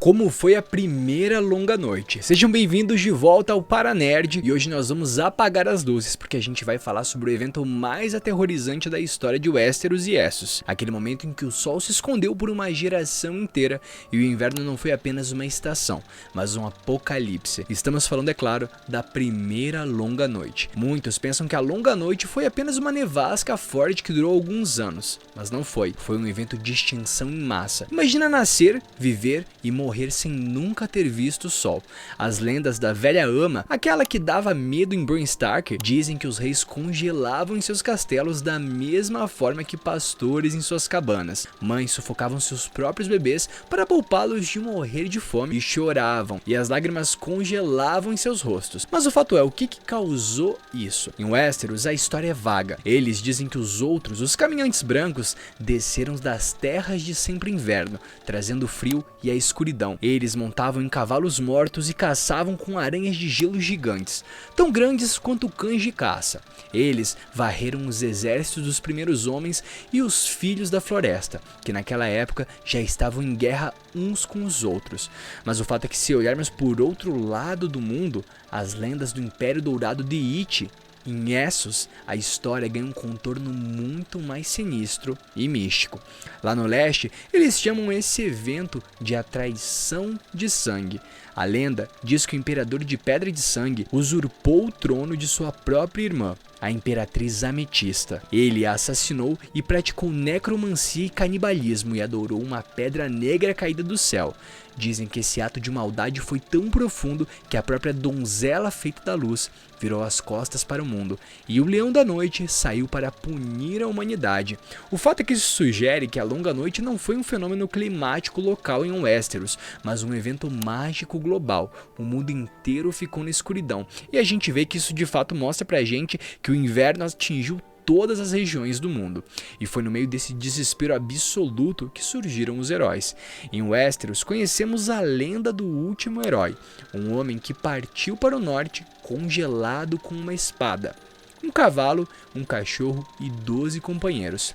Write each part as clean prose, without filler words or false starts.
Como foi a primeira longa noite? Sejam bem-vindos de volta ao Paranerd e hoje nós vamos apagar as luzes porque a gente vai falar sobre o evento mais aterrorizante da história de Westeros e Essos, aquele momento em que o sol se escondeu por uma geração inteira e o inverno não foi apenas uma estação, mas um apocalipse. Estamos falando, é claro, da primeira longa noite. Muitos pensam que a longa noite foi apenas uma nevasca forte que durou alguns anos, mas não foi. Foi um evento de extinção em massa. Imagina nascer, viver e morrer sem nunca ter visto o sol. As lendas da velha ama, aquela que dava medo em Bran Stark, dizem que os reis congelavam em seus castelos da mesma forma que pastores em suas cabanas. Mães sufocavam seus próprios bebês para poupá-los de morrer de fome e choravam, e as lágrimas congelavam em seus rostos. Mas o fato é, o que causou isso? Em Westeros a história é vaga. Eles dizem que os outros, os caminhantes brancos, desceram das terras de sempre inverno, trazendo o frio e a escuridão. Eles montavam em cavalos mortos e caçavam com aranhas de gelo gigantes, tão grandes quanto cães de caça. Eles varreram os exércitos dos primeiros homens e os filhos da floresta, que naquela época já estavam em guerra uns com os outros. Mas o fato é que, se olharmos por outro lado do mundo, as lendas do Império Dourado de Ygritte, em Essos, a história ganha um contorno muito mais sinistro e místico. Lá no leste, eles chamam esse evento de a traição de sangue. A lenda diz que o imperador de Pedra de Sangue usurpou o trono de sua própria irmã, a Imperatriz Ametista. Ele a assassinou e praticou necromancia e canibalismo e adorou uma pedra negra caída do céu. Dizem que esse ato de maldade foi tão profundo que a própria donzela feita da luz virou as costas para o mundo, e o Leão da Noite saiu para punir a humanidade. O fato é que isso sugere que a longa noite não foi um fenômeno climático local em Westeros, mas um evento mágico global. O mundo inteiro ficou na escuridão, e a gente vê que isso de fato mostra pra gente que o inverno atingiu todas as regiões do mundo, e foi no meio desse desespero absoluto que surgiram os heróis. Em Westeros conhecemos a lenda do último herói, um homem que partiu para o norte congelado com uma espada, um cavalo, um cachorro e 12 companheiros.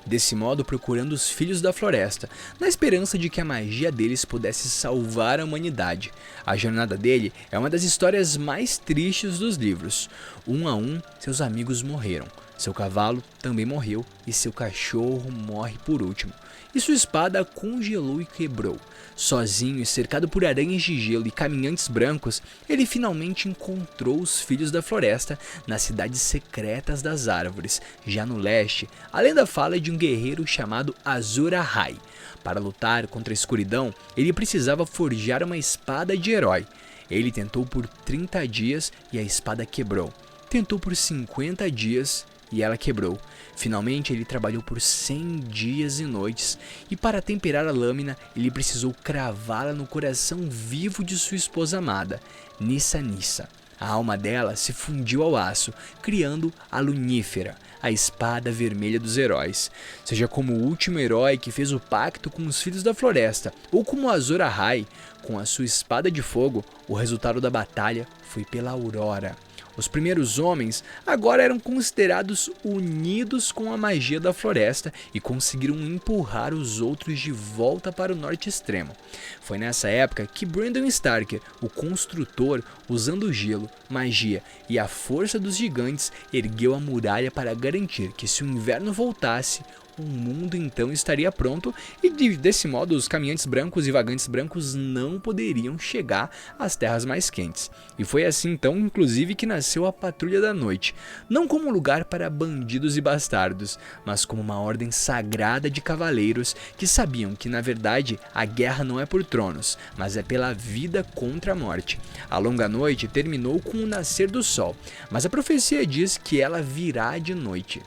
Desse modo, procurando os Filhos da Floresta, na esperança de que a magia deles pudesse salvar a humanidade. A jornada dele é uma das histórias mais tristes dos livros. Um a um, seus amigos morreram. Seu cavalo também morreu e seu cachorro morre por último. E sua espada congelou e quebrou. Sozinho e cercado por aranhas de gelo e caminhantes brancos, ele finalmente encontrou os Filhos da Floresta nas cidades secretas das árvores. Já no leste, a lenda fala de um guerreiro chamado Azor Ahai. Para lutar contra a escuridão, ele precisava forjar uma espada de herói. Ele tentou por 30 dias e a espada quebrou. Tentou por 50 dias e ela quebrou. Finalmente ele trabalhou por 100 dias e noites, e para temperar a lâmina ele precisou cravá-la no coração vivo de sua esposa amada, Nissa Nissa. A alma dela se fundiu ao aço, criando a Lunífera, a espada vermelha dos heróis. Seja como o último herói que fez o pacto com os Filhos da Floresta, ou como Azor Ahai, com a sua espada de fogo, o resultado da batalha foi pela aurora. Os primeiros homens agora eram considerados unidos com a magia da floresta e conseguiram empurrar os outros de volta para o norte extremo. Foi nessa época que Brandon Stark, o construtor, usando gelo, magia e a força dos gigantes, ergueu a muralha para garantir que, se o inverno voltasse, o mundo então estaria pronto, e desse modo os caminhantes brancos e vagantes brancos não poderiam chegar às terras mais quentes. E foi assim então, inclusive, que nasceu a Patrulha da Noite, não como um lugar para bandidos e bastardos, mas como uma ordem sagrada de cavaleiros que sabiam que, na verdade, a guerra não é por tronos, mas é pela vida contra a morte. A longa noite terminou com o nascer do sol, mas a profecia diz que ela virá de noite.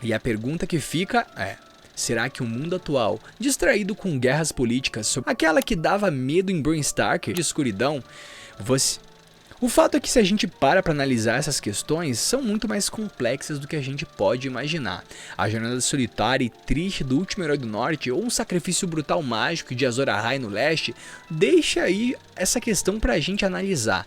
E a pergunta que fica é: será que o mundo atual, distraído com guerras políticas, sobre aquela que dava medo em Bran Stark, de escuridão, O fato é que, se a gente para analisar essas questões, são muito mais complexas do que a gente pode imaginar. A jornada solitária e triste do último herói do norte, ou um sacrifício brutal mágico de Azor Ahai no leste, deixa aí essa questão pra gente analisar.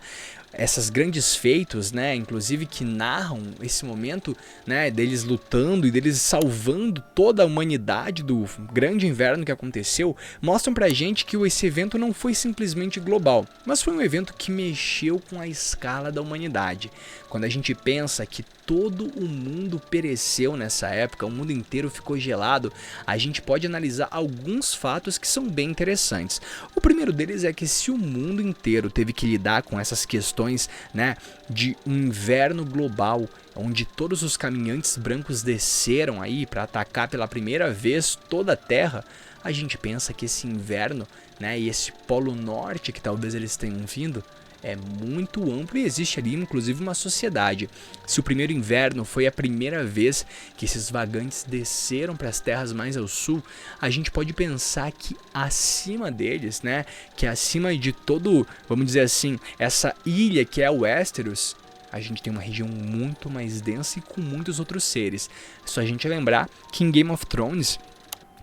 essas grandes feitos, né, inclusive que narram esse momento, né, deles lutando e deles salvando toda a humanidade do grande inverno que aconteceu, mostram pra gente que esse evento não foi simplesmente global, mas foi um evento que mexeu com a escala da humanidade. Quando a gente pensa que todo o mundo pereceu nessa época, o mundo inteiro ficou gelado, a gente pode analisar alguns fatos que são bem interessantes. O primeiro deles é que se o mundo inteiro teve que lidar com essas questões, né, de um inverno global, onde todos os caminhantes brancos desceram aí para atacar pela primeira vez toda a Terra, a gente pensa que esse inverno, né, e esse polo norte que talvez eles tenham vindo, é muito amplo e existe ali inclusive uma sociedade. Se o primeiro inverno foi a primeira vez que esses vagantes desceram para as terras mais ao sul, a gente pode pensar que acima deles, né, que acima de todo, vamos dizer assim, essa ilha que é o Westeros, a gente tem uma região muito mais densa e com muitos outros seres. É só a gente lembrar que em Game of Thrones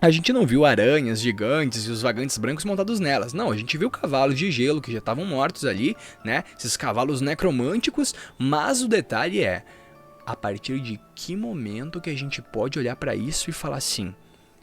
a gente não viu aranhas gigantes e os vagantes brancos montados nelas. Não, a gente viu cavalos de gelo que já estavam mortos ali, né? Esses cavalos necromânticos, mas o detalhe é, a partir de que momento que a gente pode olhar para isso e falar assim,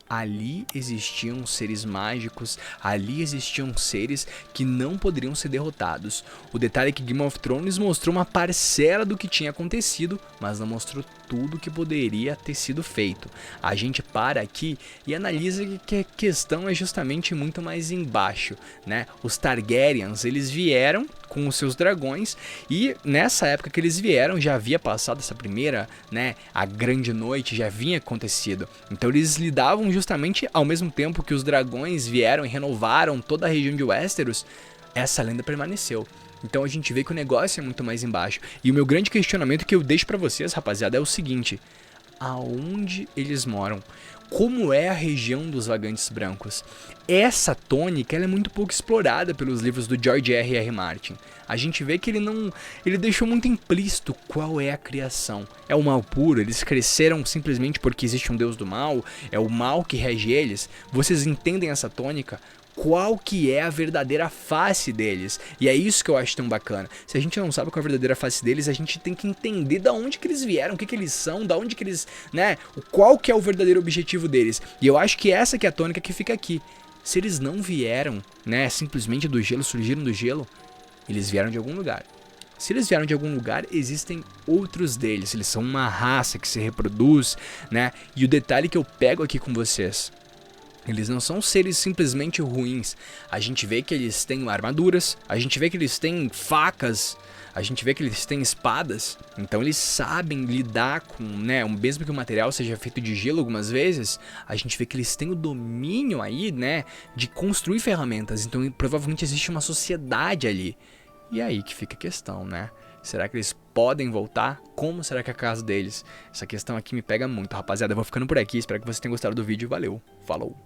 ali existiam seres mágicos, ali existiam seres que não poderiam ser derrotados. O detalhe é que Game of Thrones mostrou uma parcela do que tinha acontecido, mas não mostrou tudo que poderia ter sido feito. A gente para aqui e analisa que a questão é justamente muito mais embaixo, né? Os Targaryens, eles vieram com os seus dragões e nessa época que eles vieram já havia passado essa primeira, né, a grande noite já havia acontecido. Então eles lidavam justamente ao mesmo tempo que os dragões vieram e renovaram toda a região de Westeros, essa lenda permaneceu. Então a gente vê que o negócio é muito mais embaixo. E o meu grande questionamento que eu deixo pra vocês, rapaziada, é o seguinte: aonde eles moram? Como é a região dos vagantes brancos? Essa tônica ela é muito pouco explorada pelos livros do George R.R. Martin. A gente vê que ele deixou muito implícito qual é a criação. É o mal puro, eles cresceram simplesmente porque existe um deus do mal, é o mal que rege eles. Vocês entendem essa tônica? Qual que é a verdadeira face deles? E é isso que eu acho tão bacana. Se a gente não sabe qual é a verdadeira face deles, a gente tem que entender da onde que eles vieram, o que que eles são, da onde que eles, né, qual que é o verdadeiro objetivo deles. E eu acho que essa que é a tônica que fica aqui. Se eles não vieram, né, simplesmente do gelo, surgiram do gelo, eles vieram de algum lugar. Se eles vieram de algum lugar, existem outros deles. Eles são uma raça que se reproduz, né? E o detalhe que eu pego aqui com vocês, eles não são seres simplesmente ruins. A gente vê que eles têm armaduras, a gente vê que eles têm facas, a gente vê que eles têm espadas. Então eles sabem lidar com, né, mesmo que o material seja feito de gelo algumas vezes, a gente vê que eles têm o domínio aí, né, de construir ferramentas. Então provavelmente existe uma sociedade ali. E é aí que fica a questão, né? Será que eles podem voltar? Como será que é a casa deles? Essa questão aqui me pega muito, rapaziada. Eu vou ficando por aqui, espero que vocês tenham gostado do vídeo. Valeu, falou!